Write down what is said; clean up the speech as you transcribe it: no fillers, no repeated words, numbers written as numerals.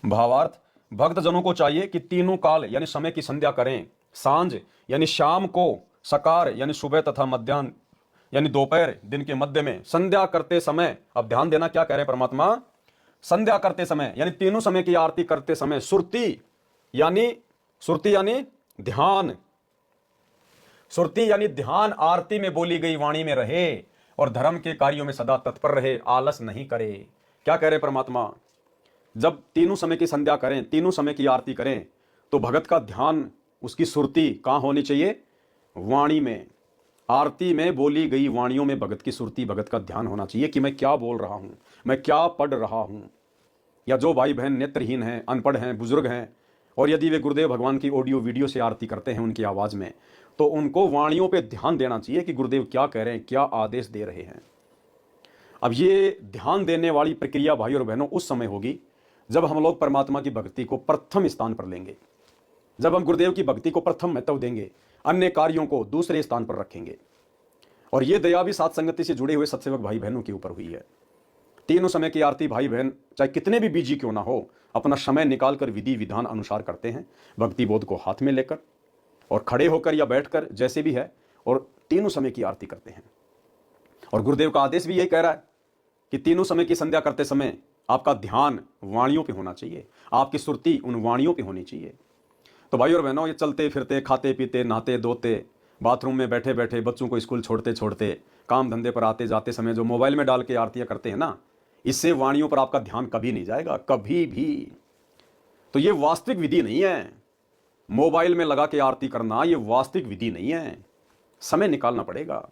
भावार्थ, भक्तजनों को चाहिए कि तीनों काल यानी समय की संध्या करें। सांझ यानी शाम को, सकार यानी सुबह तथा मध्याह्न यानी दोपहर दिन के मध्य में, संध्या करते समय। अब ध्यान देना क्या कह रहे हैं परमात्मा, संध्या करते समय यानी तीनों समय की आरती करते समय सुरती यानी ध्यान, सुरती यानी ध्यान आरती में बोली गई वाणी में रहे और धर्म के कार्यों में सदा तत्पर रहे, आलस नहीं करे। क्या कह रहे परमात्मा, जब तीनों समय की संध्या करें, तीनों समय की आरती करें, तो भगत का ध्यान, उसकी सुरती कहां होनी चाहिए, वाणी में। आरती में बोली गई वाणियों में भगत की सुरती, भगत का ध्यान होना चाहिए कि मैं क्या बोल रहा हूं, मैं क्या पढ़ रहा हूं। या जो भाई बहन नेत्रहीन हैं, अनपढ़ हैं, बुजुर्ग हैं, और यदि वे गुरुदेव भगवान की ऑडियो वीडियो से आरती करते हैं उनकी आवाज में, तो उनको वाणियों पे ध्यान देना चाहिए कि गुरुदेव क्या कह रहे हैं, क्या आदेश दे रहे हैं। अब ये ध्यान देने वाली प्रक्रिया भाई और बहनों उस समय होगी जब हम लोग परमात्मा की भक्ति को प्रथम स्थान पर लेंगे, जब हम गुरुदेव की भक्ति को प्रथम महत्व देंगे, अन्य कार्यों को दूसरे स्थान पर रखेंगे। और ये दया भी साथ संगति से जुड़े हुए सत्सेवक भाई बहनों के ऊपर हुई है। तीनों समय की आरती भाई बहन चाहे कितने भी बिजी क्यों ना हो, अपना समय निकालकर विधि विधान अनुसार करते हैं, भक्ति बोध को हाथ में लेकर और खड़े होकर या बैठकर जैसे भी है, और तीनों समय की आरती करते हैं। और गुरुदेव का आदेश भी यही कह रहा है कि तीनों समय की संध्या करते समय आपका ध्यान वाणियों पे होना चाहिए, आपकी सुरती उन वाणियों पे होनी चाहिए। तो भाई और बहनों, ये चलते फिरते, खाते पीते, नहाते धोते, बाथरूम में बैठे बैठे, बच्चों को स्कूल छोड़ते छोड़ते, काम धंधे पर आते जाते समय जो मोबाइल में डाल के आरतियां करते हैं ना, इससे वाणियों पर आपका ध्यान कभी नहीं जाएगा, कभी भी। तो ये वास्तविक विधि नहीं है, मोबाइल में लगा के आरती करना ये वास्तविक विधि नहीं है, समय निकालना पड़ेगा।